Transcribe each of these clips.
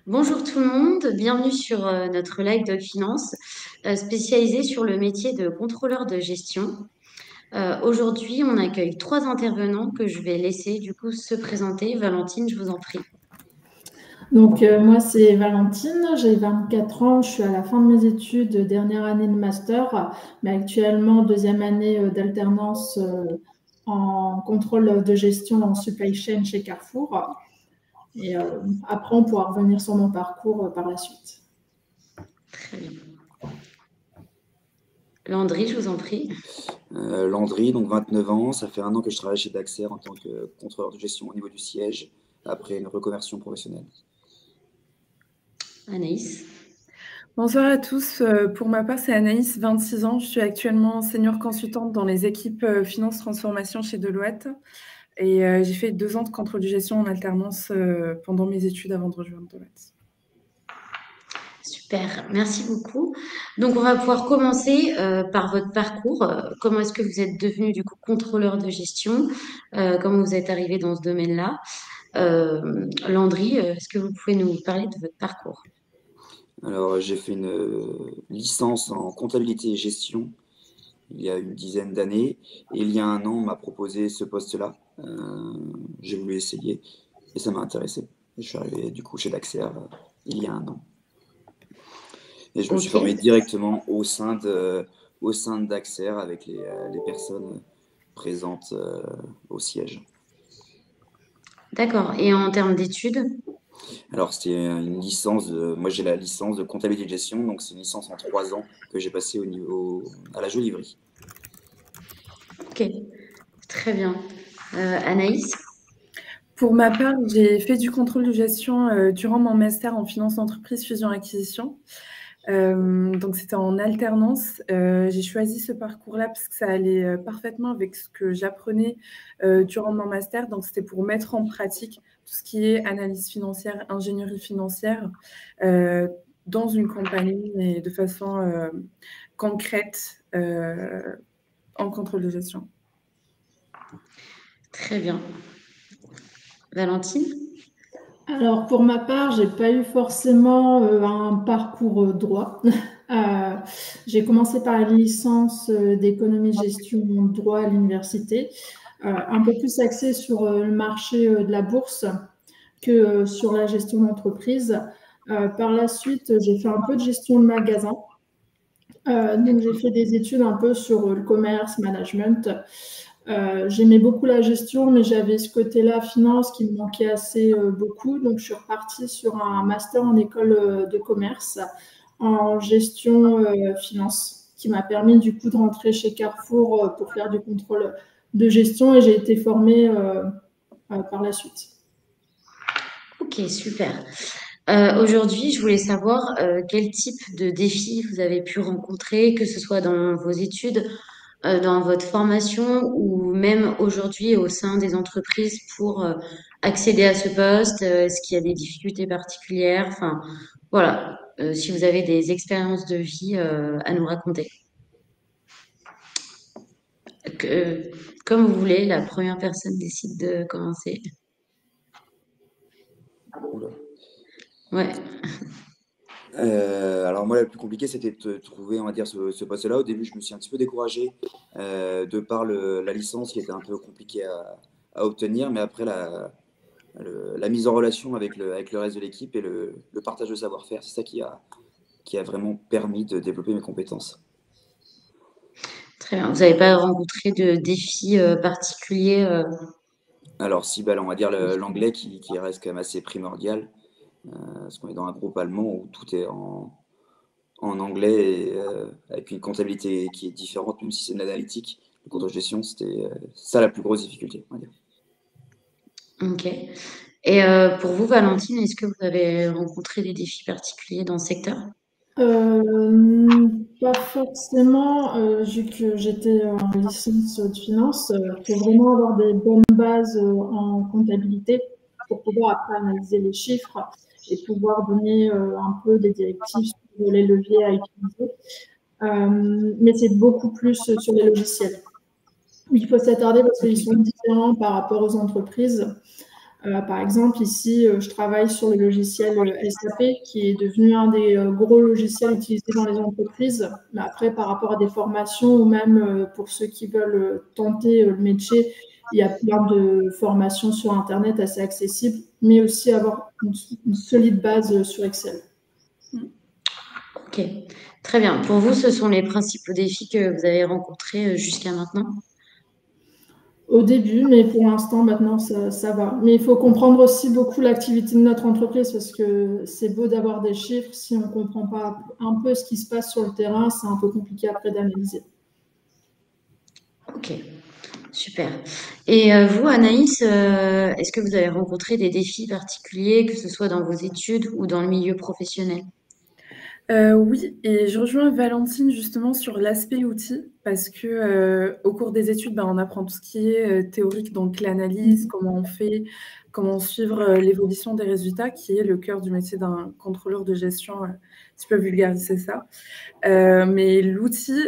Bonjour tout le monde, bienvenue sur notre live de finance spécialisé sur le métier de contrôleur de gestion. Aujourd'hui, on accueille trois intervenants que je vais laisser du coup se présenter. Valentine, je vous en prie. Moi, c'est Valentine, j'ai 24 ans, je suis à la fin de mes études, dernière année de master, mais actuellement deuxième année d'alternance en contrôle de gestion en supply chain chez Carrefour. Et après, on pourra revenir sur mon parcours par la suite. Très bien. Landry, je vous en prie. Landry, donc 29 ans, ça fait 1 an que je travaille chez Daxer en tant que contrôleur de gestion au niveau du siège, après une reconversion professionnelle. Anaïs. Bonsoir à tous. Pour ma part, c'est Anaïs, 26 ans. Je suis actuellement senior consultante dans les équipes finance transformation chez Deloitte. Et j'ai fait 2 ans de contrôle de gestion en alternance pendant mes études avant de rejoindre Deloitte. Super, merci beaucoup. Donc, on va pouvoir commencer par votre parcours. Comment est-ce que vous êtes devenu du coup contrôleur de gestion? Comment vous êtes arrivé dans ce domaine-là? Landry, est-ce que vous pouvez nous parler de votre parcours? Alors, j'ai fait une licence en comptabilité et gestion il y a une dizaine d'années, et il y a 1 an, on m'a proposé ce poste-là. J'ai voulu essayer, et ça m'a intéressé. Et je suis arrivé du coup chez Daxer il y a 1 an. Et je me suis Ok. formé directement au sein de Daxer avec les personnes présentes au siège. D'accord. Et en termes d'études? Alors, c'était une licence moi, j'ai la licence de comptabilité de gestion, donc c'est une licence en 3 ans que j'ai passée à la Joliverie. Ok, très bien. Anaïs? Pour ma part, j'ai fait du contrôle de gestion durant mon master en finance d'entreprise fusion-acquisition. Donc, c'était en alternance. J'ai choisi ce parcours-là parce que ça allait parfaitement avec ce que j'apprenais durant mon master. Donc, c'était pour mettre en pratique tout ce qui est analyse financière, ingénierie financière dans une compagnie et de façon concrète en contrôle de gestion. Très bien. Valentine? Alors, pour ma part, j'ai pas eu forcément un parcours droit. Euh, j'ai commencé par une licence d'économie gestion droit à l'université, un peu plus axée sur le marché de la bourse que sur la gestion d'entreprise. Par la suite, j'ai fait un peu de gestion de magasin. Donc, j'ai fait des études un peu sur le commerce, management. J'aimais beaucoup la gestion, mais j'avais ce côté-là, finance, qui me manquait assez beaucoup. Donc, je suis repartie sur un master en école de commerce en gestion finance, qui m'a permis du coup de rentrer chez Carrefour pour faire du contrôle de gestion et j'ai été formée par la suite. Ok, super. Aujourd'hui, je voulais savoir quel type de défis vous avez pu rencontrer, que ce soit dans vos études, dans votre formation ou même aujourd'hui au sein des entreprises pour accéder à ce poste. Est-ce qu'il y a des difficultés particulières? Enfin, voilà. Si vous avez des expériences de vie à nous raconter. Que- Comme vous voulez, la première personne décide de commencer. Oula. Ouais. Alors moi, le plus compliqué, c'était de trouver, on va dire, ce poste-là. Au début, je me suis un petit peu découragé de par la licence qui était un peu compliquée à obtenir, mais après la mise en relation avec le reste de l'équipe et le partage de savoir-faire, c'est ça qui a vraiment permis de développer mes compétences. Très bien. Vous n'avez pas rencontré de défis particuliers Alors si, on va dire l'anglais qui reste quand même assez primordial, parce qu'on est dans un groupe allemand où tout est en anglais et avec une comptabilité qui est différente, même si c'est de l'analytique. Le contrôle de gestion, c'était ça la plus grosse difficulté, on va dire. Ok. Et pour vous, Valentine, est-ce que vous avez rencontré des défis particuliers dans ce secteur? Pas forcément, vu que j'étais en licence de finance, il faut vraiment avoir des bonnes bases en comptabilité pour pouvoir après analyser les chiffres et pouvoir donner un peu des directives sur les leviers à utiliser. Mais c'est beaucoup plus sur les logiciels. Il faut s'attarder parce qu'ils sont différents par rapport aux entreprises. Par exemple, ici, je travaille sur le logiciel SAP, qui est devenu un des gros logiciels utilisés dans les entreprises. Mais après, par rapport à des formations ou même pour ceux qui veulent tenter le métier, il y a plein de formations sur Internet assez accessibles, mais aussi avoir une solide base sur Excel. Ok, très bien. Pour vous, ce sont les principaux défis que vous avez rencontrés jusqu'à maintenant? Au début, mais pour l'instant, maintenant, ça va. Mais il faut comprendre aussi beaucoup l'activité de notre entreprise parce que c'est beau d'avoir des chiffres. Si on ne comprend pas un peu ce qui se passe sur le terrain, c'est un peu compliqué après d'analyser. Ok, super. Et vous, Anaïs, est-ce que vous avez rencontré des défis particuliers, que ce soit dans vos études ou dans le milieu professionnel? Oui, et je rejoins Valentine justement sur l'aspect outil parce que au cours des études, on apprend tout ce qui est théorique, donc l'analyse, comment on fait, comment suivre l'évolution des résultats, qui est le cœur du métier d'un contrôleur de gestion, si je peux vulgariser ça. Mais l'outil,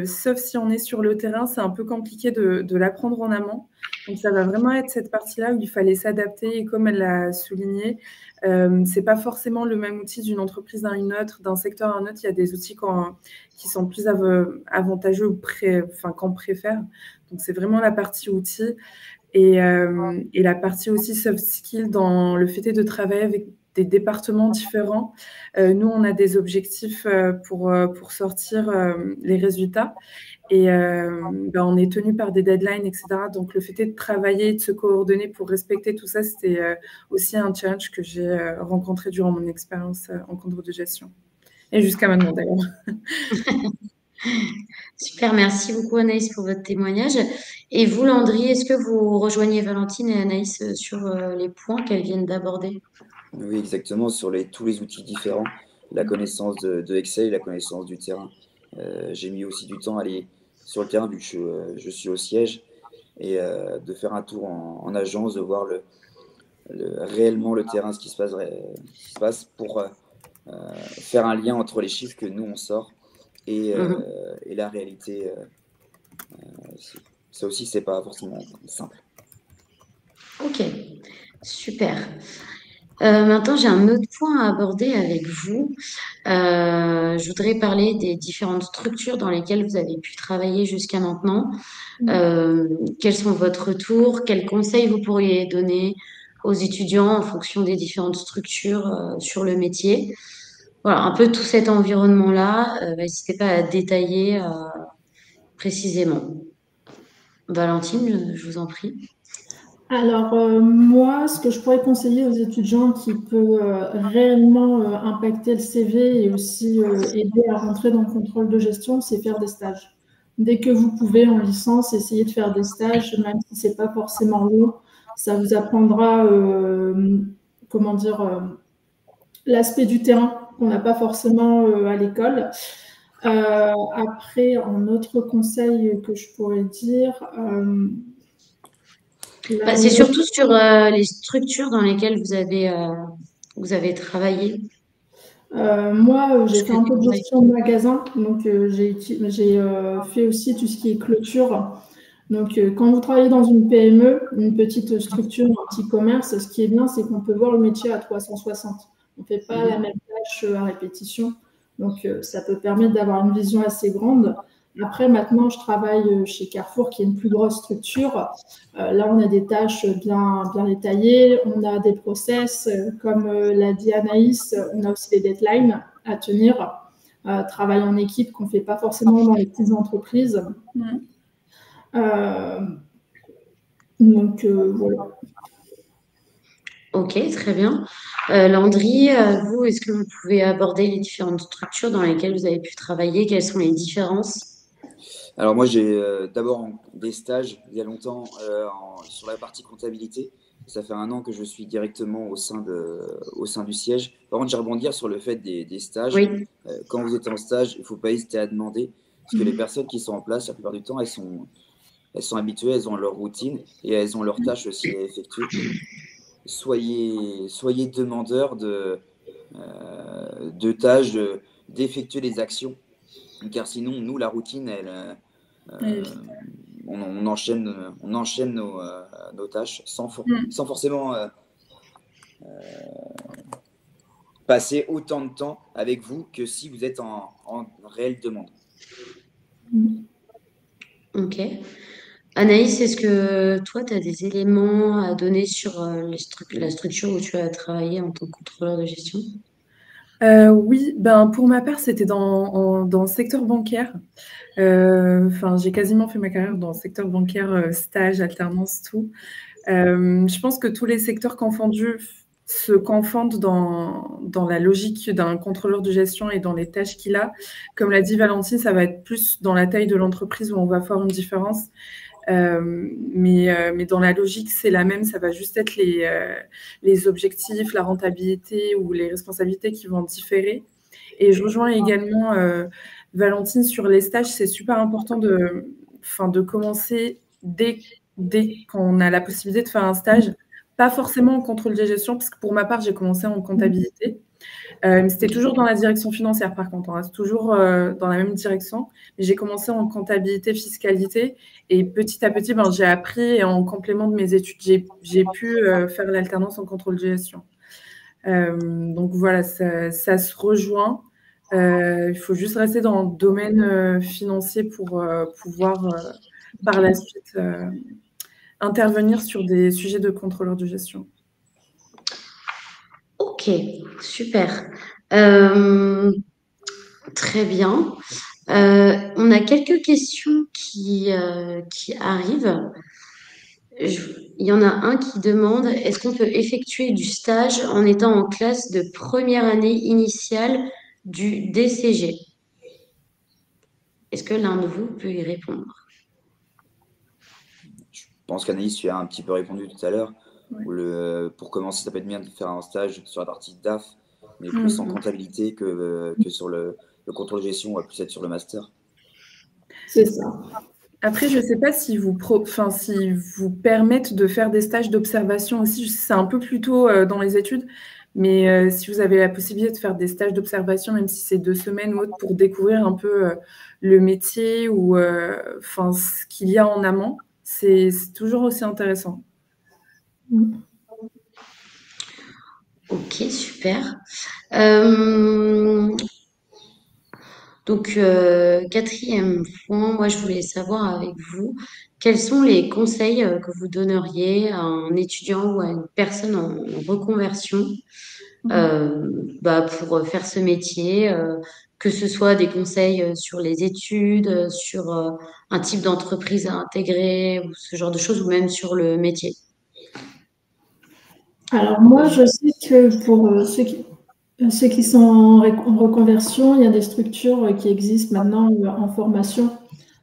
sauf si on est sur le terrain, c'est un peu compliqué de l'apprendre en amont. Donc ça va vraiment être cette partie-là où il fallait s'adapter. Et comme elle l'a souligné, c'est pas forcément le même outil d'une entreprise à une autre, d'un secteur à un autre. Il y a des outils qui sont plus avantageux ou qu'on préfère. Donc c'est vraiment la partie outil et la partie aussi soft skill dans le fait de travailler avec des départements différents. Nous, on a des objectifs pour sortir les résultats. Et on est tenu par des deadlines, etc. Donc, le fait de travailler, de se coordonner pour respecter tout ça, c'était aussi un challenge que j'ai rencontré durant mon expérience en contrôle de gestion. Et jusqu'à maintenant, d'ailleurs. Super, merci beaucoup Anaïs pour votre témoignage. Et vous, Landry, est-ce que vous rejoignez Valentine et Anaïs sur les points qu'elles viennent d'aborder? Oui, exactement, sur tous les outils différents, la connaissance de Excel et la connaissance du terrain. J'ai mis aussi du temps à aller sur le terrain vu que je suis au siège et de faire un tour en agence, de voir réellement le terrain, ce qui se passe pour faire un lien entre les chiffres que nous on sort Mhm. et la réalité. Ça aussi, c'est pas forcément simple. Ok, super. Maintenant, j'ai un autre point à aborder avec vous. Je voudrais parler des différentes structures dans lesquelles vous avez pu travailler jusqu'à maintenant. Quels sont votre retour? Quels conseils vous pourriez donner aux étudiants en fonction des différentes structures sur le métier? Voilà, un peu tout cet environnement-là. N'hésitez pas à détailler précisément. Valentine, je vous en prie. Alors, moi, ce que je pourrais conseiller aux étudiants qui peut réellement impacter le CV et aussi aider à rentrer dans le contrôle de gestion, c'est faire des stages. Dès que vous pouvez en licence, essayez de faire des stages, même si c'est pas forcément long. Ça vous apprendra, comment dire, l'aspect du terrain qu'on n'a pas forcément à l'école. Après, un autre conseil que je pourrais dire, là C'est où surtout sur les structures dans lesquelles vous avez travaillé. moi, j'ai Parce fait que un peu de ouais. gestion de magasin, donc j'ai fait aussi tout ce qui est clôture. Donc, quand vous travaillez dans une PME, une petite structure, un petit commerce, ce qui est bien, c'est qu'on peut voir le métier à 360. On ne fait pas la Mhm. même tâche à répétition. Donc, ça peut permettre d'avoir une vision assez grande. Après, maintenant, je travaille chez Carrefour, qui est une plus grosse structure. Là, on a des tâches bien détaillées. On a des process, comme l'a dit Anaïs, on a aussi des deadlines à tenir. Travail en équipe qu'on ne fait pas forcément dans les petites entreprises. Euh, donc, voilà. Ok, très bien. Landry, vous, est-ce que vous pouvez aborder les différentes structures dans lesquelles vous avez pu travailler? Quelles sont les différences? Alors moi, j'ai d'abord des stages il y a longtemps sur la partie comptabilité. Ça fait 1 an que je suis directement au sein du siège. Par contre, je rebondir sur le fait des stages. Oui. Quand vous êtes en stage, il ne faut pas hésiter à demander, parce que les personnes qui sont en place, la plupart du temps, elles sont habituées, elles ont leur routine et elles ont leurs tâches aussi à effectuer. Soyez demandeurs de tâches, d'effectuer les actions, car sinon, nous, la routine, Oui. on enchaîne nos tâches sans forcément passer autant de temps avec vous que si vous êtes en réelle demande. Ok. Anaïs, est-ce que toi, tu as des éléments à donner sur la structure où tu as travaillé en tant que contrôleur de gestion? Oui, ben, pour ma part, c'était dans le secteur bancaire. Enfin, j'ai quasiment fait ma carrière dans le secteur bancaire, stage, alternance, tout. Je pense que tous les secteurs confondus se confondent dans la logique d'un contrôleur de gestion et dans les tâches qu'il a. Comme l'a dit Valentine, ça va être plus dans la taille de l'entreprise où on va faire une différence. Mais dans la logique, c'est la même. Ça va juste être les objectifs, la rentabilité ou les responsabilités qui vont différer. Et je rejoins également Valentine sur les stages. C'est super important de commencer dès qu'on a la possibilité de faire un stage. Pas forcément en contrôle de gestion, parce que pour ma part, j'ai commencé en comptabilité. Mais c'était toujours dans la direction financière, par contre. On reste toujours dans la même direction. J'ai commencé en comptabilité, fiscalité. Et petit à petit, ben, j'ai appris et en complément de mes études, j'ai pu faire l'alternance en contrôle de gestion. Donc voilà, ça se rejoint. Il faut juste rester dans le domaine financier pour pouvoir par la suite intervenir sur des sujets de contrôleur de gestion. Ok, super. Très bien. On a quelques questions qui arrivent. Il y en a un qui demande, est-ce qu'on peut effectuer du stage en étant en classe de première année initiale du DCG? Est-ce que l'un de vous peut y répondre? Je pense qu'Anaïs, tu as un petit peu répondu tout à l'heure. Ouais. Pour commencer, ça peut être bien de faire un stage sur la partie DAF, mais plus en comptabilité que sur le contrôle de gestion, on va plus être sur le master. C'est ça. Après, je ne sais pas si si vous permettent de faire des stages d'observation aussi. Je sais que c'est un peu plus tôt dans les études, mais si vous avez la possibilité de faire des stages d'observation, même si c'est 2 semaines ou autre, pour découvrir un peu le métier ou ce qu'il y a en amont, c'est toujours aussi intéressant. Ok, super. Donc, quatrième point, moi, je voulais savoir avec vous, quels sont les conseils que vous donneriez à un étudiant ou à une personne en reconversion pour faire ce métier, que ce soit des conseils sur les études, sur un type d'entreprise à intégrer, ou ce genre de choses, ou même sur le métier. Alors moi, je sais que pour ceux qui sont en reconversion, il y a des structures qui existent maintenant en formation,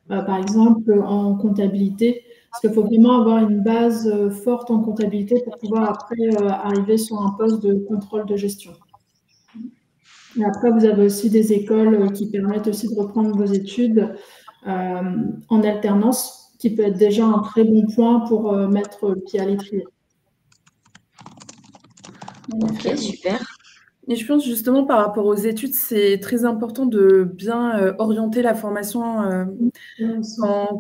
par exemple en comptabilité, parce qu'il faut vraiment avoir une base forte en comptabilité pour pouvoir après arriver sur un poste de contrôle de gestion. Et après, vous avez aussi des écoles qui permettent aussi de reprendre vos études en alternance, qui peut être déjà un très bon point pour mettre le pied à l'étrier. Ok, super. Et je pense justement par rapport aux études, c'est très important de bien orienter la formation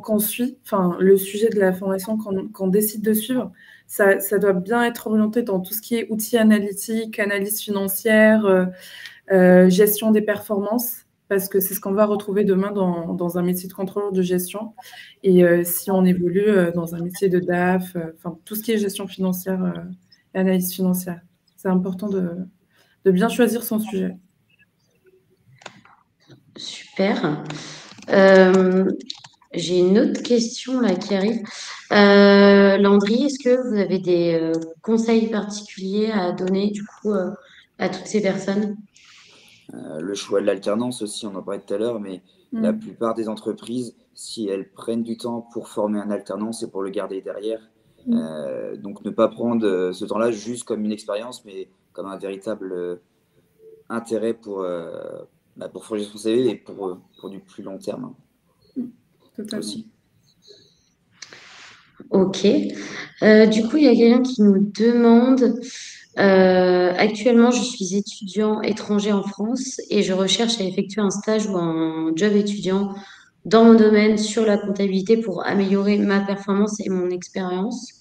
qu'on suit, enfin le sujet de la formation qu'on décide de suivre. Ça doit bien être orienté dans tout ce qui est outils analytiques, analyse financière, gestion des performances, parce que c'est ce qu'on va retrouver demain dans un métier de contrôleur de gestion. Et si on évolue dans un métier de DAF, enfin tout ce qui est gestion financière et analyse financière, c'est important de bien choisir son sujet. Super. J'ai une autre question là qui arrive. Landry, est-ce que vous avez des conseils particuliers à donner du coup à toutes ces personnes? Le choix de l'alternance aussi, on en parlait tout à l'heure, mais la plupart des entreprises, si elles prennent du temps pour former un alternant, c'est pour le garder derrière. Donc ne pas prendre ce temps-là juste comme une expérience, mais comme un véritable intérêt pour forger son CV et pour du plus long terme aussi. Ok. Du coup, il y a quelqu'un qui nous demande, actuellement, je suis étudiant étranger en France et je recherche à effectuer un stage ou un job étudiant dans mon domaine sur la comptabilité pour améliorer ma performance et mon expérience.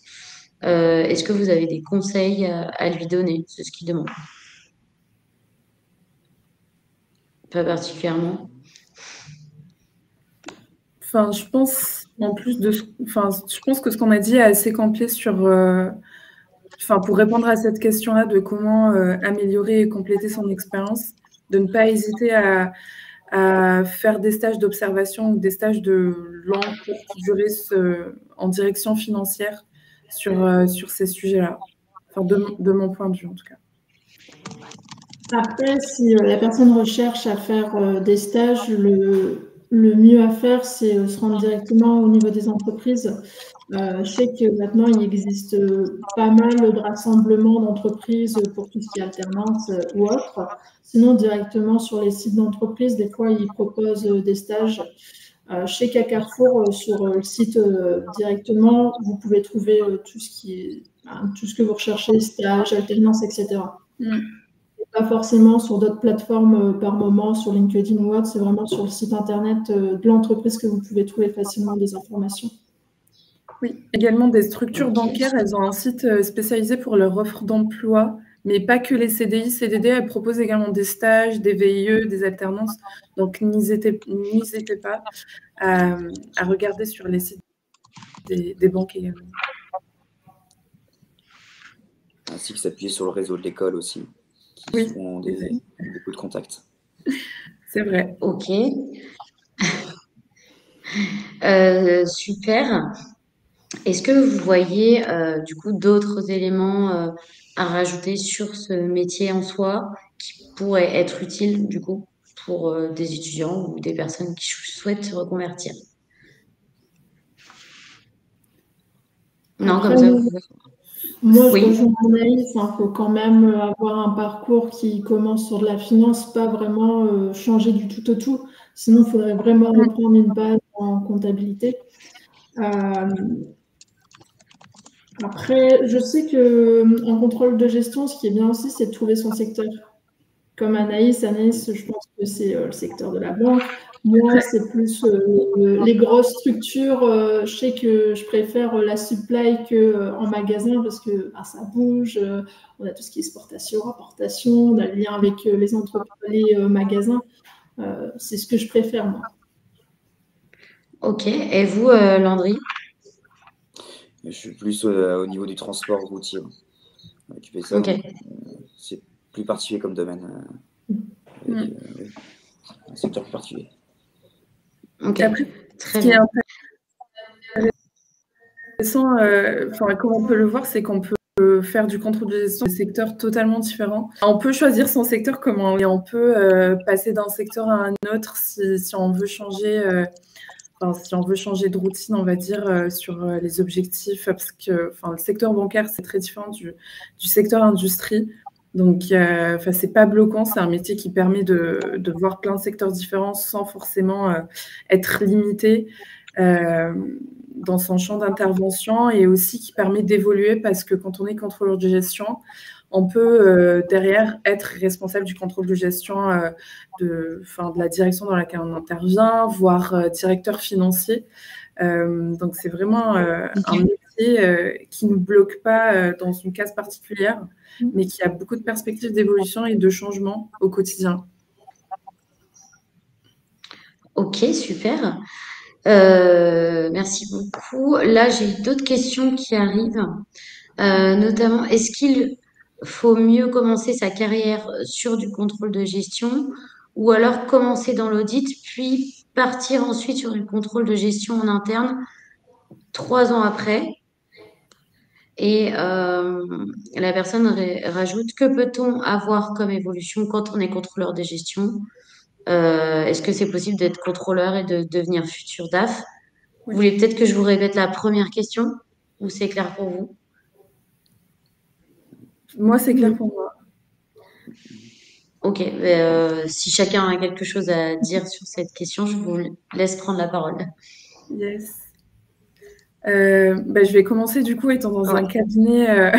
Est-ce que vous avez des conseils à lui donner? C'est ce qu'il demande. Pas particulièrement. Enfin, je pense, en plus de enfin, je pense que ce qu'on a dit est assez complet sur, enfin, pour répondre à cette question-là de comment améliorer et compléter son expérience, de ne pas hésiter à faire des stages d'observation ou des stages de longue durée en direction financière sur ces sujets-là. Enfin, de mon point de vue, en tout cas. Après, si la personne recherche à faire des stages, le mieux à faire, c'est se rendre directement au niveau des entreprises. Je sais que maintenant, il existe pas mal de rassemblements d'entreprises pour tout ce qui est alternance ou autre. Sinon, directement sur les sites d'entreprise, des fois, ils proposent des stages. Je sais qu'à Carrefour, sur le site directement, vous pouvez trouver tout ce que vous recherchez, stage, alternance, etc. Pas forcément sur d'autres plateformes par moment, sur LinkedIn ou autre, c'est vraiment sur le site internet de l'entreprise que vous pouvez trouver facilement des informations. Oui, également des structures bancaires, elles ont un site spécialisé pour leur offre d'emploi, mais pas que les CDI, CDD, elles proposent également des stages, des VIE, des alternances. Donc, n'hésitez pas à regarder sur les sites des banques également. Ainsi que s'appuyer sur le réseau de l'école aussi, qui ont beaucoup de contacts. C'est vrai. Ok. Super. Est-ce que vous voyez du coup d'autres éléments à rajouter sur ce métier en soi qui pourraient être utiles du coup pour des étudiants ou des personnes qui souhaitent se reconvertir? Non, Après, comme ça, moi, je oui. rejoins Anaïs, il faut quand même avoir un parcours qui commence sur de la finance, pas vraiment changer du tout au tout. Sinon, il faudrait vraiment reprendre une base en comptabilité. Après, je sais qu'en contrôle de gestion, ce qui est bien aussi, c'est de trouver son secteur. Comme Anaïs, je pense que c'est le secteur de la banque. Moi, c'est plus les grosses structures. Je sais que je préfère la supply qu'en magasin parce que ça bouge. On a tout ce qui est exportation, importation, on a le lien avec les entreprises, les magasins. C'est ce que je préfère, moi. Ok. Et vous, Landry? Je suis plus au niveau du transport routier. Occuper ça, Ok. c'est plus particulier comme domaine. Un secteur plus particulier. Ok. Après, Très ce qui est bien. intéressant, comme on peut le voir, c'est qu'on peut faire du contrôle de gestion dans des secteurs totalement différents. On peut choisir son secteur comment et on peut passer d'un secteur à un autre si on veut changer. Si on veut changer de routine, on va dire, sur les objectifs, parce que le secteur bancaire, c'est très différent du secteur industrie. Donc, c'est pas bloquant, c'est un métier qui permet de voir plein de secteurs différents sans forcément être limité dans son champ d'intervention et aussi qui permet d'évoluer parce que quand on est contrôleur de gestion, on peut derrière être responsable du contrôle de gestion de la direction dans laquelle on intervient, voire directeur financier. Donc, c'est vraiment un métier qui ne bloque pas dans une case particulière, mais qui a beaucoup de perspectives d'évolution et de changement au quotidien. Ok, super. Merci beaucoup. Là, j'ai d'autres questions qui arrivent. Notamment, est-ce qu'il faut mieux commencer sa carrière sur du contrôle de gestion ou alors commencer dans l'audit, puis partir ensuite sur du contrôle de gestion en interne 3 ans après? Et la personne rajoute, que peut-on avoir comme évolution quand on est contrôleur de gestion? Est-ce que c'est possible d'être contrôleur et de devenir futur DAF? Vous voulez peut-être que je vous répète la première question ou c'est clair pour vous? Moi, c'est clair pour moi. Ok, si chacun a quelque chose à dire sur cette question, je vous laisse prendre la parole. Yes. Je vais commencer du coup étant dans un cabinet,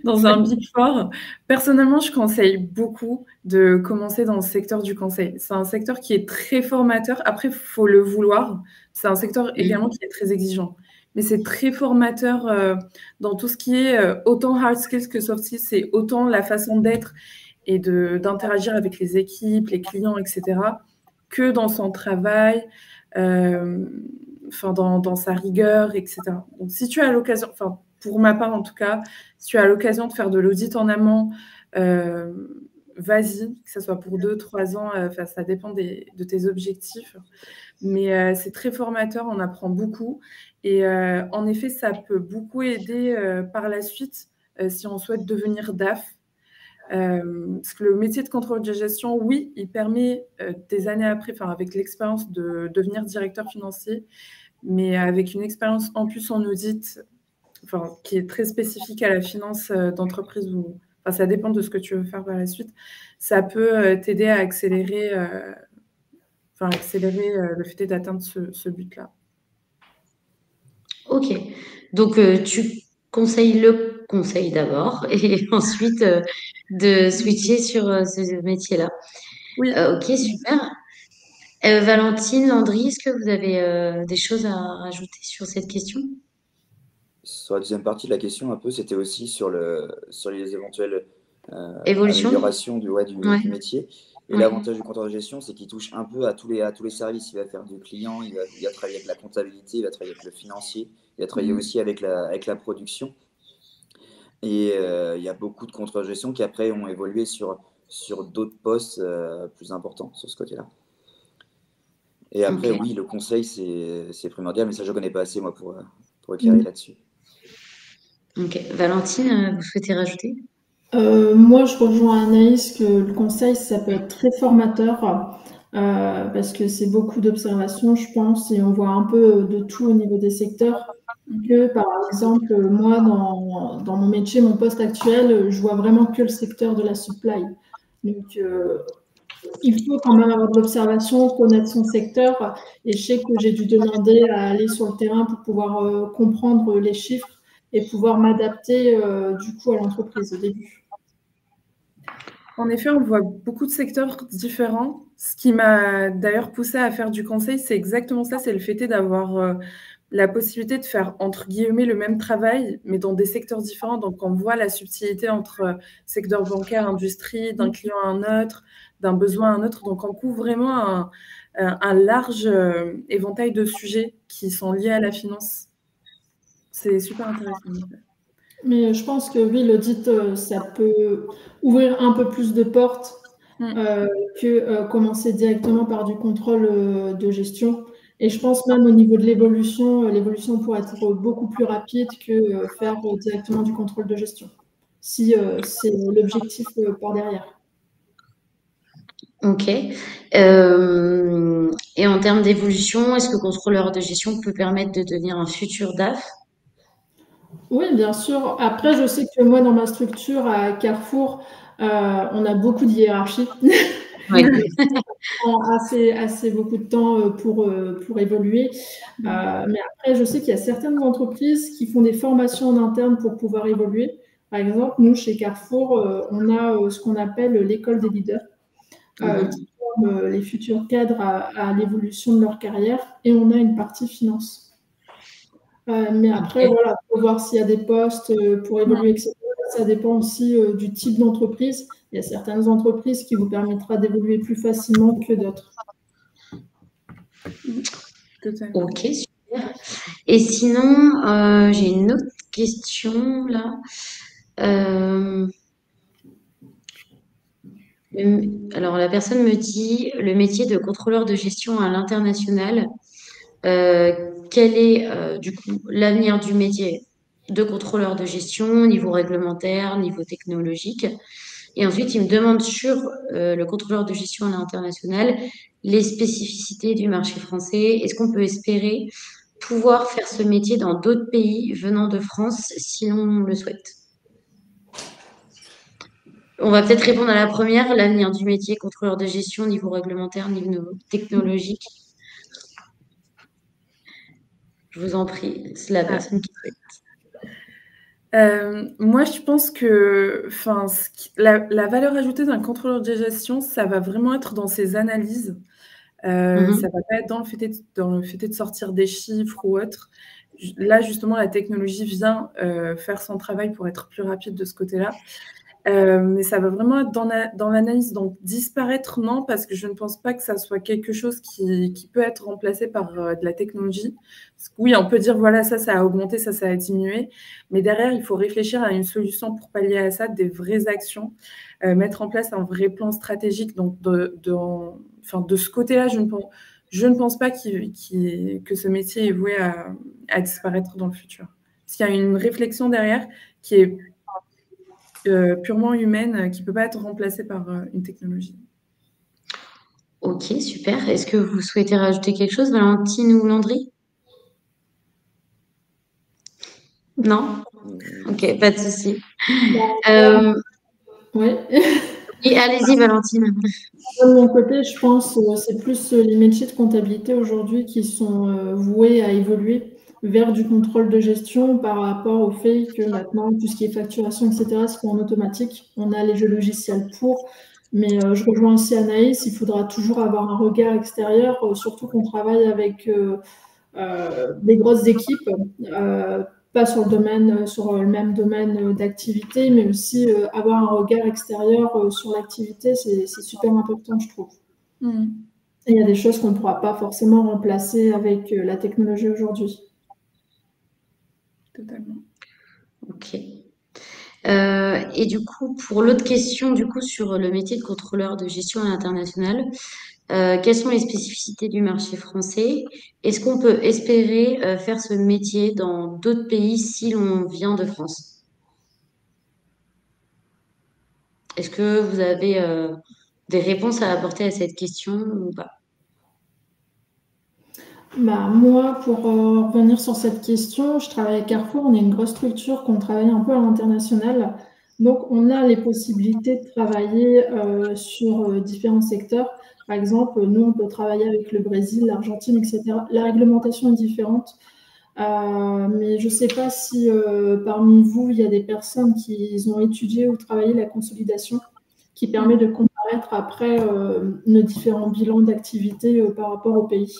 dans un Big Four. Personnellement, je conseille beaucoup de commencer dans le secteur du conseil. C'est un secteur qui est très formateur. Après, il faut le vouloir. C'est un secteur également qui est très exigeant. mais c'est très formateur dans tout ce qui est autant hard skills que soft skills, c'est autant la façon d'être et d'interagir avec les équipes, les clients, etc., que dans son travail, dans sa rigueur, etc. Donc, si tu as l'occasion, pour ma part en tout cas, si tu as l'occasion de faire de l'audit en amont, vas-y, que ce soit pour 2-3 ans, ça dépend de tes objectifs. Mais c'est très formateur, on apprend beaucoup. Et en effet, ça peut beaucoup aider par la suite si on souhaite devenir DAF. Parce que le métier de contrôle de gestion, oui, il permet des années après, avec l'expérience de devenir directeur financier, mais avec une expérience en plus en audit, qui est très spécifique à la finance d'entreprise, ça dépend de ce que tu veux faire par la suite, ça peut t'aider à accélérer, le fait d'atteindre ce but-là. Ok, donc tu conseilles le conseil d'abord et ensuite de switcher sur ce métier-là. Oui. Ok, super. Valentine, Landry, est-ce que vous avez des choses à rajouter sur cette question? Sur la deuxième partie de la question, un peu, c'était aussi sur les éventuelles Évolution? améliorations du Ouais. métier. Et Ouais. l'avantage du contrôleur de gestion, c'est qu'il touche un peu à tous les services. Il va faire du client, il va travailler avec la comptabilité, il va travailler avec le financier, il va travailler aussi avec la production. Et il y a beaucoup de contrôleurs de gestion qui après ont évolué sur d'autres postes plus importants sur ce côté-là. Et après, Ok. oui, le conseil, c'est primordial, mais ça, je ne connais pas assez, moi, pour éclairer là-dessus. Ok. Valentine, vous souhaitez rajouter? Moi, je rejoins Anaïs que le conseil, ça peut être très formateur parce que c'est beaucoup d'observations, je pense, et on voit un peu de tout au niveau des secteurs. Que, par exemple, moi, dans mon métier, mon poste actuel, je vois vraiment que le secteur de la supply. Donc, il faut quand même avoir de l'observation, connaître son secteur. Et je sais que j'ai dû demander à aller sur le terrain pour pouvoir comprendre les chiffres et pouvoir m'adapter du coup à l'entreprise au début. En effet, on voit beaucoup de secteurs différents. Ce qui m'a d'ailleurs poussé à faire du conseil, c'est exactement ça, c'est le fait d'avoir la possibilité de faire, entre guillemets, le même travail, mais dans des secteurs différents. Donc, on voit la subtilité entre secteur bancaire, industrie, d'un client à un autre, d'un besoin à un autre. Donc, on couvre vraiment un large éventail de sujets qui sont liés à la finance. C'est super intéressant. Mais je pense que oui, l'audit, ça peut ouvrir un peu plus de portes que commencer directement par du contrôle de gestion. Et je pense même au niveau de l'évolution pourrait être beaucoup plus rapide que faire directement du contrôle de gestion, si c'est l'objectif par derrière. Ok. Et en termes d'évolution, est-ce que contrôleur de gestion peut permettre de devenir un futur DAF? Oui, bien sûr. Après, je sais que moi, dans ma structure à Carrefour, on a beaucoup de hiérarchie. Ouais. On prend assez beaucoup de temps pour évoluer. Mais après, je sais qu'il y a certaines entreprises qui font des formations en interne pour pouvoir évoluer. Par exemple, nous, chez Carrefour, on a ce qu'on appelle l'école des leaders, qui forment les futurs cadres à l'évolution de leur carrière. Et on a une partie finance. Mais après, voilà, il faut voir s'il y a des postes pour évoluer, etc. Ça dépend aussi du type d'entreprise. Il y a certaines entreprises qui vous permettra d'évoluer plus facilement que d'autres. Ok, super. Et sinon, j'ai une autre question là. Alors, la personne me dit le métier de contrôleur de gestion à l'international. Quel est du coup l'avenir du métier de contrôleur de gestion au niveau réglementaire, niveau technologique? Et ensuite, il me demande sur le contrôleur de gestion à l'international les spécificités du marché français. Est-ce qu'on peut espérer pouvoir faire ce métier dans d'autres pays venant de France si on le souhaite? On va peut-être répondre à la première, l'avenir du métier contrôleur de gestion, niveau réglementaire, niveau technologique. Je vous en prie, c'est la personne qui souhaite. Moi, je pense que la valeur ajoutée d'un contrôleur de gestion, ça va vraiment être dans ses analyses. Ça va pas être dans le fait de sortir des chiffres ou autre. là, justement, la technologie vient faire son travail pour être plus rapide de ce côté-là. Mais ça va vraiment être dans l'analyse. Donc, disparaître, non, parce que je ne pense pas que ça soit quelque chose qui peut être remplacé par de la technologie. Oui, on peut dire, voilà, ça a augmenté, ça a diminué. Mais derrière, il faut réfléchir à une solution pour pallier à ça, des vraies actions, mettre en place un vrai plan stratégique. Donc, de ce côté-là, je ne pense pas que ce métier est voué à disparaître dans le futur. Parce qu'il y a une réflexion derrière qui est purement humaine, qui ne peut pas être remplacée par une technologie. Ok, super. Est-ce que vous souhaitez rajouter quelque chose, Valentine ou Landry? Non? Ok, pas de souci. Oui. Et allez-y, Valentine. De mon côté, je pense que c'est plus les métiers de comptabilité aujourd'hui qui sont voués à évoluer vers du contrôle de gestion par rapport au fait que maintenant, tout ce qui est facturation, etc., c'est en automatique. On a les jeux logiciels pour. Mais je rejoins aussi Anaïs, il faudra toujours avoir un regard extérieur, surtout qu'on travaille avec des grosses équipes, pas sur le même domaine d'activité, mais aussi avoir un regard extérieur sur l'activité, c'est super important, je trouve. Et il y a des choses qu'on ne pourra pas forcément remplacer avec la technologie aujourd'hui. Totalement. Ok. Et du coup, pour l'autre question, du coup, sur le métier de contrôleur de gestion à l'international, quelles sont les spécificités du marché français? Est-ce qu'on peut espérer faire ce métier dans d'autres pays si l'on vient de France? Est-ce que vous avez des réponses à apporter à cette question ou pas? Moi, pour revenir sur cette question, je travaille à Carrefour, on est une grosse structure qu'on travaille un peu à l'international. Donc, on a les possibilités de travailler sur différents secteurs. Par exemple, nous, on peut travailler avec le Brésil, l'Argentine, etc. La réglementation est différente. Mais je ne sais pas si parmi vous, il y a des personnes qui ont étudié ou travaillé la consolidation qui permet de comparaître après nos différents bilans d'activité par rapport au pays.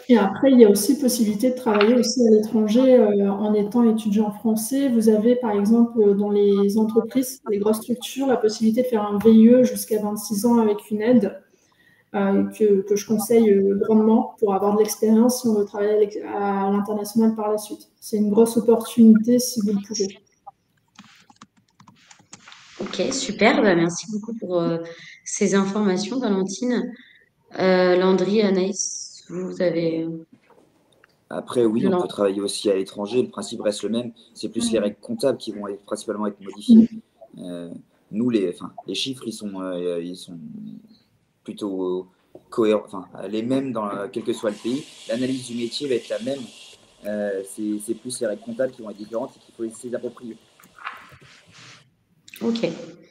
Et après, il y a aussi possibilité de travailler aussi à l'étranger en étant étudiant français. Vous avez, par exemple, dans les entreprises, les grosses structures, la possibilité de faire un VIE jusqu'à 26 ans avec une aide que je conseille grandement pour avoir de l'expérience si on veut travailler à l'international par la suite. C'est une grosse opportunité si vous le pouvez. Ok, super. Bah, merci beaucoup pour ces informations, Valentine. Landry, Anaïs, vous avez... Après, oui, on Non. peut travailler aussi à l'étranger. Le principe reste le même. C'est plus les règles comptables qui vont principalement être modifiées. Nous, les chiffres, ils sont plutôt cohérents, les mêmes quel que soit le pays. L'analyse du métier va être la même. C'est plus les règles comptables qui vont être différentes et qu'il faut essayer d'approprier. Ok.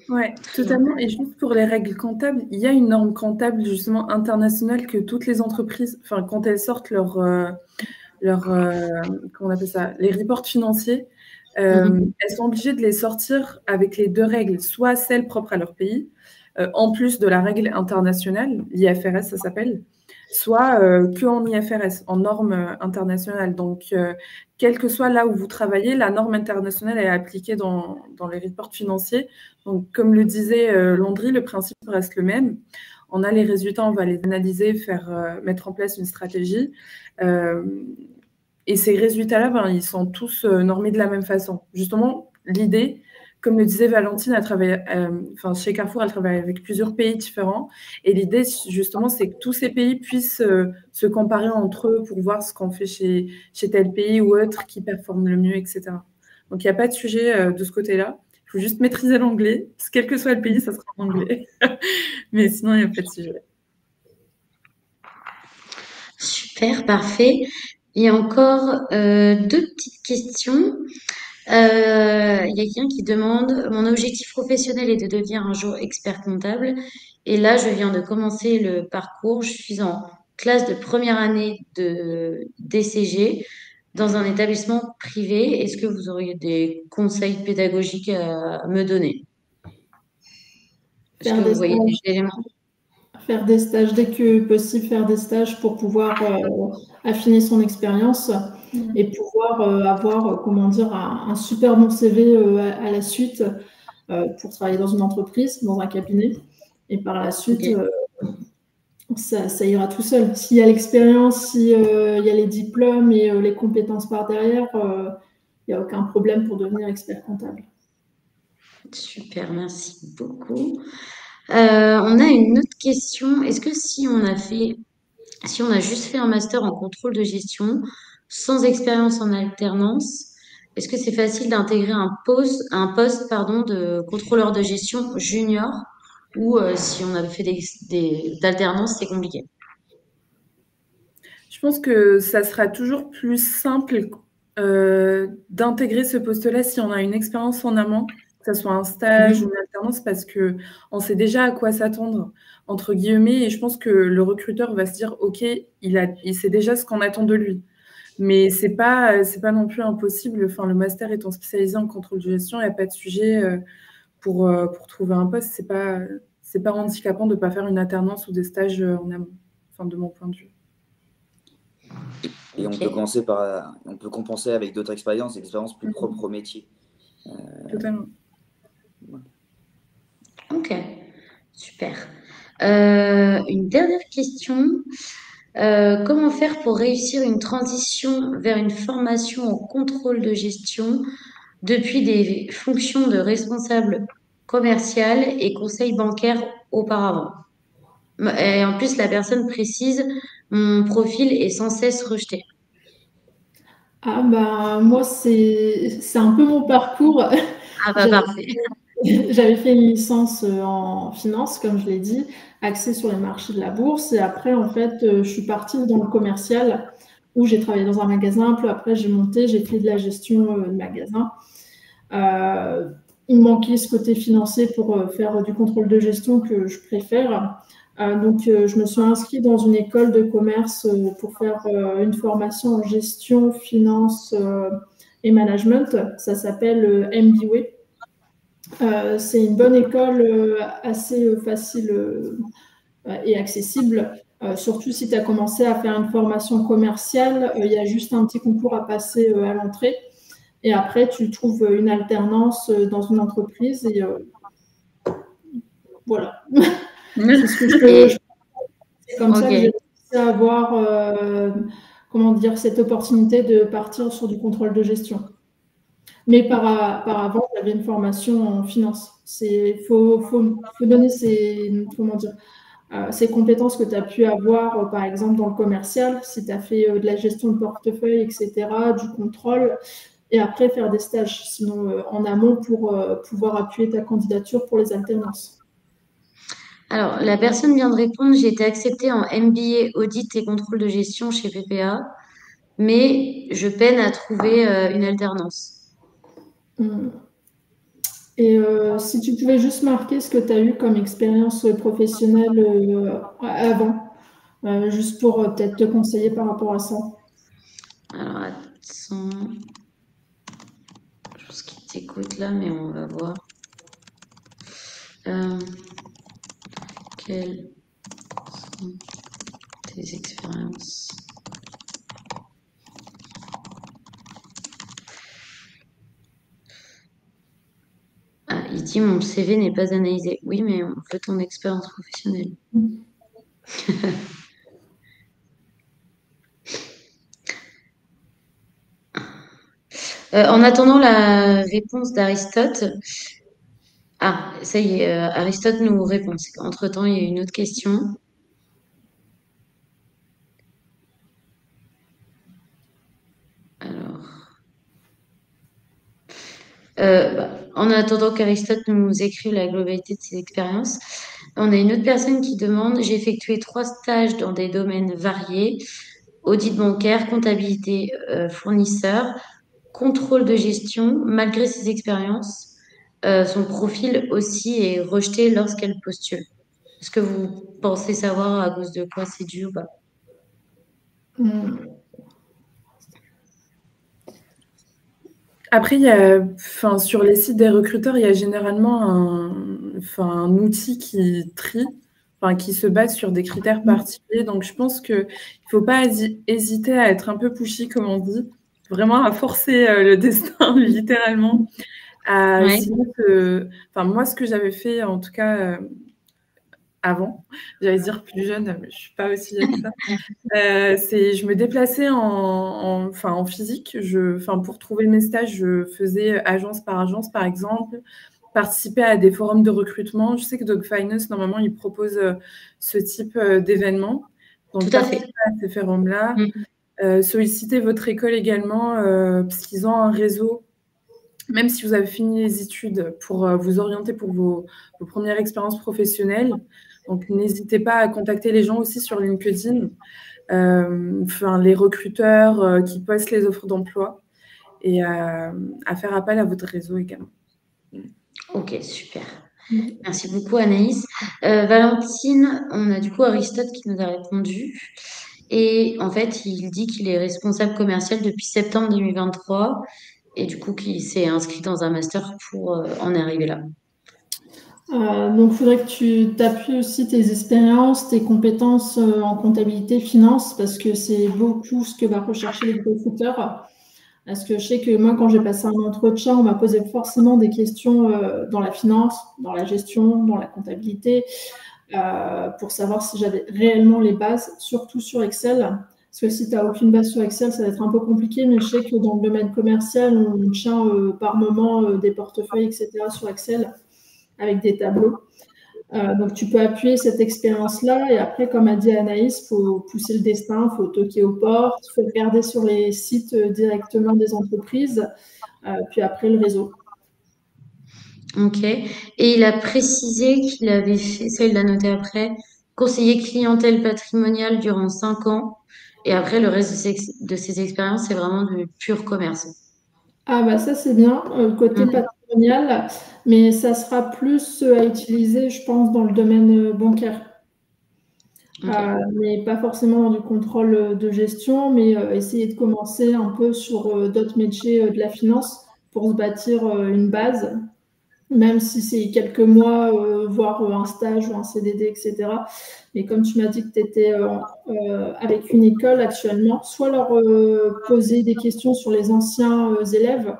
Ouais, totalement. Et juste pour les règles comptables, il y a une norme comptable justement internationale que toutes les entreprises, quand elles sortent comment on appelle ça, les reports financiers, elles sont obligées de les sortir avec les deux règles, soit celle propre à leur pays, en plus de la règle internationale, l'IFRS ça s'appelle, soit que en IFRS, en norme internationale. Donc, quel que soit là où vous travaillez, la norme internationale est appliquée dans les reports financiers. Donc, comme le disait Landry, le principe reste le même. On a les résultats, on va les analyser, mettre en place une stratégie. Et ces résultats-là, ils sont tous normés de la même façon. Justement, l'idée, comme le disait Valentine, chez Carrefour, elle travaille avec plusieurs pays différents. Et l'idée, justement, c'est que tous ces pays puissent se comparer entre eux pour voir ce qu'on fait chez tel pays ou autre qui performe le mieux, etc. Donc, il n'y a pas de sujet de ce côté-là. Il faut juste maîtriser l'anglais. Quel que soit le pays, ça sera en anglais. Mais sinon, il n'y a pas de sujet. Super, parfait. Il y a encore deux petites questions. Il y a quelqu'un qui demande, mon objectif professionnel est de devenir un jour expert comptable. Et là, je viens de commencer le parcours. Je suis en classe de première année de DCG dans un établissement privé. Est-ce que vous auriez des conseils pédagogiques à me donner? Est-ce que vous voyez des éléments? faire des stages dès que possible, faire des stages pour pouvoir affiner son expérience et pouvoir avoir, comment dire, un super bon CV à la suite pour travailler dans une entreprise, dans un cabinet. Et par la suite, ça ira tout seul. S'il y a l'expérience, s'il y a les diplômes et les compétences par derrière, il n'y a aucun problème pour devenir expert comptable. Super, merci beaucoup. On a une autre question. Est-ce que si on a juste fait un master en contrôle de gestion, sans expérience en alternance, est-ce que c'est facile d'intégrer un poste de contrôleur de gestion junior ou si on avait fait d'alternance, c'est compliqué? Je pense que ça sera toujours plus simple d'intégrer ce poste-là si on a une expérience en amont, que ce soit un stage ou une alternance, parce qu'on sait déjà à quoi s'attendre, entre guillemets, et je pense que le recruteur va se dire, OK, il sait déjà ce qu'on attend de lui. Mais c'est pas non plus impossible. Enfin, le master étant spécialisé en contrôle de gestion, il n'y a pas de sujet pour trouver un poste. C'est pas handicapant de ne pas faire une alternance ou des stages en amont, enfin, de mon point de vue. Et on peut compenser avec d'autres expériences, des expériences plus propres au métier. Totalement. Ok, super. Une dernière question. Comment faire pour réussir une transition vers une formation en contrôle de gestion depuis des fonctions de responsable commercial et conseil bancaire auparavant? Et en plus, la personne précise, mon profil est sans cesse rejeté. Ah bah moi c'est un peu mon parcours. Ah bah parfait. J'avais fait une licence en finance, comme je l'ai dit, axée sur les marchés de la bourse. Et après, en fait, je suis partie dans le commercial où j'ai travaillé dans un magasin. Puis après, j'ai fait de la gestion de magasin. Il me manquait ce côté financier pour faire du contrôle de gestion que je préfère. Donc, je me suis inscrite dans une école de commerce pour faire une formation en gestion, finance et management. Ça s'appelle MBA. C'est une bonne école assez facile et accessible, surtout si tu as commencé à faire une formation commerciale. Il y a juste un petit concours à passer à l'entrée. Et après, tu trouves une alternance dans une entreprise. Et voilà. C'est ce que je peux. C'est comme ça que j'ai réussi à avoir comment dire, cette opportunité de partir sur du contrôle de gestion. Mais par avant, j'avais une formation en finance. Il faut donner ces compétences que tu as pu avoir, par exemple, dans le commercial, si tu as fait de la gestion de portefeuille, etc., du contrôle, et après faire des stages, sinon en amont pour pouvoir appuyer ta candidature pour les alternances. Alors, la personne vient de répondre, j'ai été acceptée en MBA audit et contrôle de gestion chez PPA, mais je peine à trouver une alternance. Et si tu pouvais juste marquer ce que tu as eu comme expérience professionnelle avant, juste pour peut-être te conseiller par rapport à ça. Alors, attends. Je pense qu'il t'écoute là, mais on va voir. Quelles sont tes expériences? Ah, il dit mon CV n'est pas analysé. Oui, mais on veut ton expérience professionnelle. En attendant la réponse d'Aristote, ah, ça y est, Aristote nous répond. Entre-temps, il y a une autre question. Alors, en attendant qu'Aristote nous écrive la globalité de ses expériences, on a une autre personne qui demande, j'ai effectué 3 stages dans des domaines variés, audit bancaire, comptabilité fournisseur, contrôle de gestion. Malgré ses expériences, son profil aussi est rejeté lorsqu'elle postule. Est-ce que vous pensez savoir à cause de quoi c'est dû ou pas? Après, sur les sites des recruteurs, il y a généralement un outil qui trie enfin, qui se base sur des critères particuliers. Donc, je pense qu'il ne faut pas hésiter à être un peu pushy, comme on dit, vraiment à forcer le destin, littéralement. Ouais. Enfin, moi, ce que j'avais fait, en tout cas, avant, j'allais dire plus jeune, mais je ne suis pas aussi vieille que ça. Je me déplaçais en physique. Pour trouver mes stages, je faisais agence par agence, par exemple, participer à des forums de recrutement. Je sais que Dog Finance, normalement, il propose ce type d'événement. Donc, Tout à fait. participer à ces forums-là. Solliciter votre école également, parce qu'ils ont un réseau, même si vous avez fini les études, pour vous orienter pour vos premières expériences professionnelles. Donc, n'hésitez pas à contacter les gens aussi sur LinkedIn. Les recruteurs qui postent les offres d'emploi et à faire appel à votre réseau également. Ok, super. Merci beaucoup, Anaïs. Valentine, on a du coup Aristote qui nous a répondu. Et en fait, il dit qu'il est responsable commercial depuis septembre 2023 et du coup qu'il s'est inscrit dans un master pour en arriver là. Donc, il faudrait que tu t'appuies aussi tes expériences, tes compétences en comptabilité, finance, parce que c'est beaucoup ce que va rechercher les recruteurs. Parce que je sais que moi, quand j'ai passé un entretien, on m'a posé forcément des questions dans la finance, dans la gestion, dans la comptabilité, pour savoir si j'avais réellement les bases, surtout sur Excel. Parce que si tu n'as aucune base sur Excel, ça va être un peu compliqué, mais je sais que dans le domaine commercial, on tient par moment des portefeuilles, etc. sur Excel avec des tableaux. Donc, tu peux appuyer cette expérience-là. Et après, comme a dit Anaïs, il faut pousser le destin, il faut toquer aux portes, il faut regarder sur les sites directement des entreprises, puis après le réseau. Ok. Et il a précisé qu'il avait fait, ça il l'a noté après, conseiller clientèle patrimoniale durant 5 ans. Et après, le reste de ses expériences, c'est vraiment du pur commerce. Ah bah ça c'est bien, côté patrimonial, mais ça sera plus à utiliser, je pense, dans le domaine bancaire. Ok. Mais pas forcément dans du contrôle de gestion, mais essayer de commencer un peu sur d'autres métiers de la finance pour se bâtir une base, même si c'est quelques mois, voire un stage ou un CDD, etc. Mais comme tu m'as dit que tu étais avec une école actuellement, soit leur poser des questions sur les anciens élèves,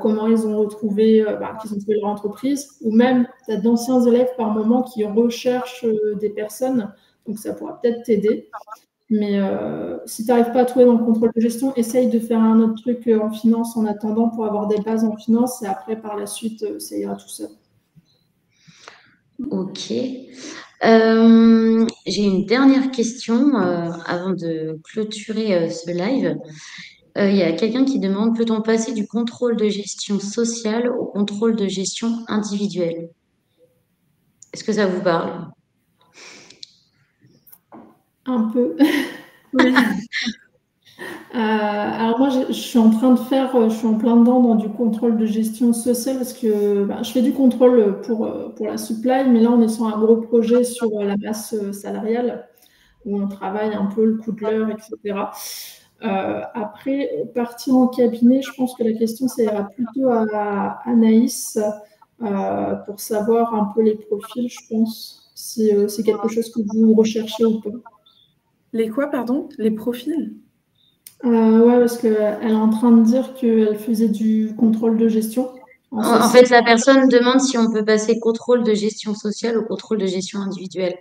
comment ils ont retrouvé, qu'ils ont trouvé leur entreprise, ou même tu as d'anciens élèves par moment qui recherchent des personnes, donc ça pourra peut-être t'aider. Mais si tu n'arrives pas à trouver dans le contrôle de gestion, essaye de faire un autre truc en finance en attendant pour avoir des bases en finance et après, par la suite, ça ira tout seul. Ok. J'ai une dernière question avant de clôturer ce live. Il y a quelqu'un qui demande, peut-on passer du contrôle de gestion sociale au contrôle de gestion individuelle? Est-ce que ça vous parle? Un peu. Oui. Alors moi, je suis en train de faire, je suis en plein dedans dans du contrôle de gestion sociale parce que je fais du contrôle pour la supply, mais là, on est sur un gros projet sur la masse salariale où on travaille un peu le coût de l'heure, etc. Après, partir en cabinet, je pense que la question, ça ira plutôt à Anaïs pour savoir un peu les profils, je pense, si c'est quelque chose que vous recherchez ou pas. Les quoi, pardon? Les profils? Ouais, parce qu'elle est en train de dire qu'elle faisait du contrôle de gestion en En social. fait, la personne demande si on peut passer contrôle de gestion sociale au contrôle de gestion individuelle.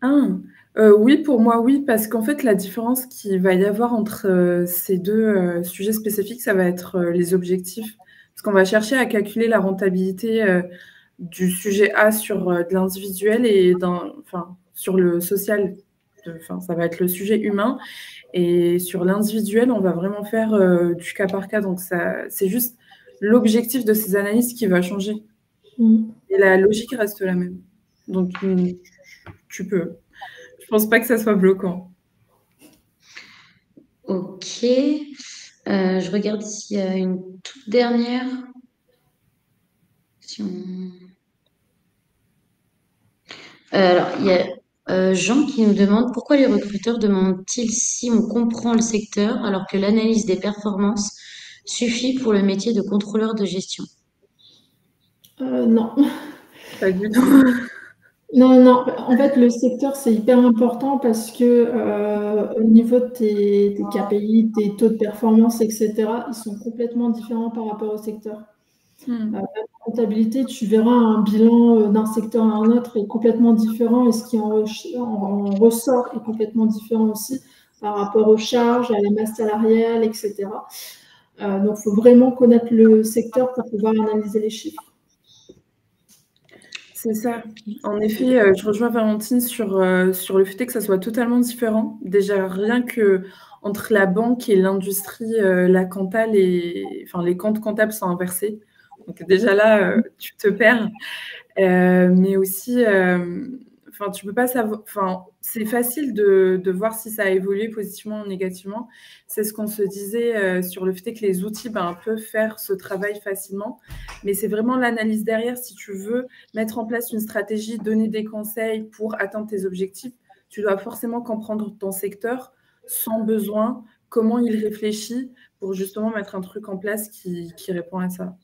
Ah, oui, pour moi, oui, parce qu'en fait, la différence qu'il va y avoir entre ces deux sujets spécifiques, ça va être les objectifs. Parce qu'on va chercher à calculer la rentabilité du sujet A sur de l'individuel et sur le social. Ça va être le sujet humain. Et sur l'individuel, on va vraiment faire du cas par cas. Donc, c'est juste l'objectif de ces analyses qui va changer. Et la logique reste la même. Donc, tu peux. Je pense pas que ça soit bloquant. Ok. Je regarde s'il y a une toute dernière. Alors, il y a Jean qui nous demande pourquoi les recruteurs demandent-ils si on comprend le secteur alors que l'analyse des performances suffit pour le métier de contrôleur de gestion? Non. Pas du tout. Non, non, en fait, le secteur, c'est hyper important parce que au niveau de tes KPI, tes taux de performance, etc., ils sont complètement différents par rapport au secteur. Hmm. Même en comptabilité, tu verras un bilan d'un secteur à un autre est complètement différent et ce qui en ressort est complètement différent aussi par rapport aux charges, à la masse salariale, etc. Donc, il faut vraiment connaître le secteur pour pouvoir analyser les chiffres. C'est ça. En effet, je rejoins Valentine sur le fait que ça soit totalement différent. Déjà, rien que entre la banque et l'industrie, la compta, enfin, les comptes comptables sont inversés. Donc déjà là, tu te perds. Mais aussi, enfin, tu peux pas savoir. Enfin, c'est facile de voir si ça a évolué positivement ou négativement. C'est ce qu'on se disait sur le fait que les outils peuvent faire ce travail facilement. Mais c'est vraiment l'analyse derrière. Si tu veux mettre en place une stratégie, donner des conseils pour atteindre tes objectifs, tu dois forcément comprendre ton secteur, son besoin, comment il réfléchit pour justement mettre un truc en place qui répond à ça.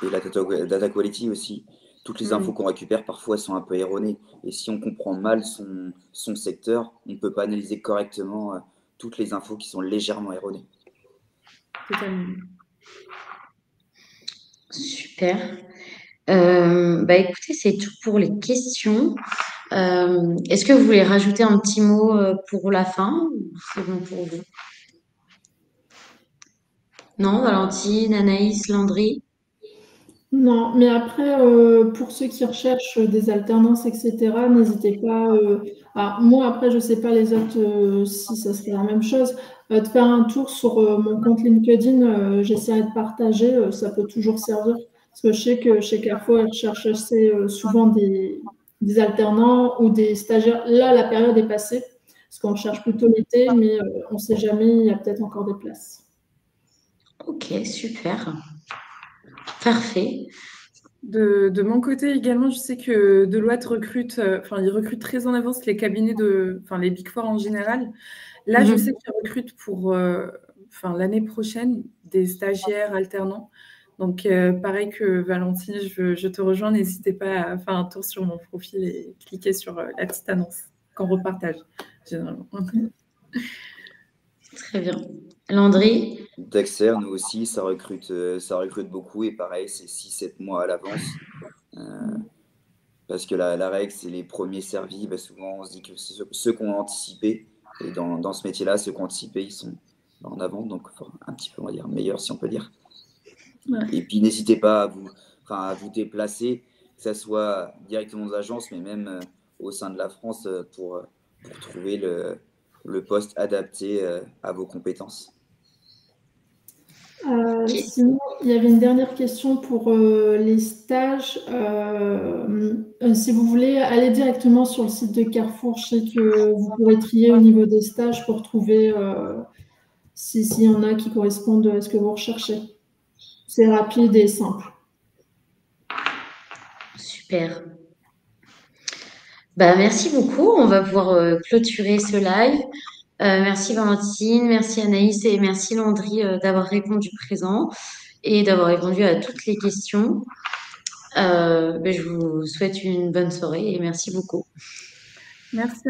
Et la data quality aussi. Toutes les infos Mm. qu'on récupère, parfois, sont un peu erronées. Et si on comprend mal son secteur, on ne peut pas analyser correctement toutes les infos qui sont légèrement erronées. Totalement. Super. Écoutez, c'est tout pour les questions. Est-ce que vous voulez rajouter un petit mot pour la fin ou c'est bon pour vous? Non, Valentine, Anaïs, Landry? Non, mais après, pour ceux qui recherchent des alternances, etc., n'hésitez pas. Alors, moi, après, je ne sais pas les autres si ça serait la même chose. De faire un tour sur mon compte LinkedIn, j'essaierai de partager, ça peut toujours servir. Parce que je sais que chez Carrefour, ils recherchent assez souvent des alternants ou des stagiaires. Là, la période est passée, parce qu'on cherche plutôt l'été, mais on ne sait jamais, il y a peut-être encore des places. Ok, super. Parfait. De mon côté également, je sais que Deloitte recrute, enfin, ils recrutent très en avance les cabinets enfin, les Big Four en général. Là, je sais Mhm. qu'ils recrutent pour, enfin, l'année prochaine des stagiaires alternants. Donc, pareil que Valentine, je te rejoins. N'hésitez pas à faire un tour sur mon profil et cliquer sur la petite annonce qu'on repartage généralement. Très bien. Landry? Dexter, nous aussi, ça recrute beaucoup. Et pareil, c'est 6-7 mois à l'avance. Parce que la règle, c'est les premiers servis. Bah, souvent, on se dit que c'est ceux qui ont anticipé. Et dans ce métier-là, ceux qui ont anticipé, ils sont en avant. Donc, enfin, un petit peu, on va dire, meilleurs, si on peut dire. Ouais. Et puis, n'hésitez pas à vous déplacer, que ce soit directement aux agences, mais même au sein de la France, pour trouver le poste adapté à vos compétences. Ok. Sinon, il y avait une dernière question pour les stages. Si vous voulez aller directement sur le site de Carrefour, je sais que vous pourrez trier au niveau des stages pour trouver s'il y en a qui correspondent à ce que vous recherchez. C'est rapide et simple. Super. Merci beaucoup. On va pouvoir clôturer ce live. Merci Valentine, merci Anaïs et merci Landry d'avoir répondu présent et d'avoir répondu à toutes les questions. Je vous souhaite une bonne soirée et merci beaucoup. Merci.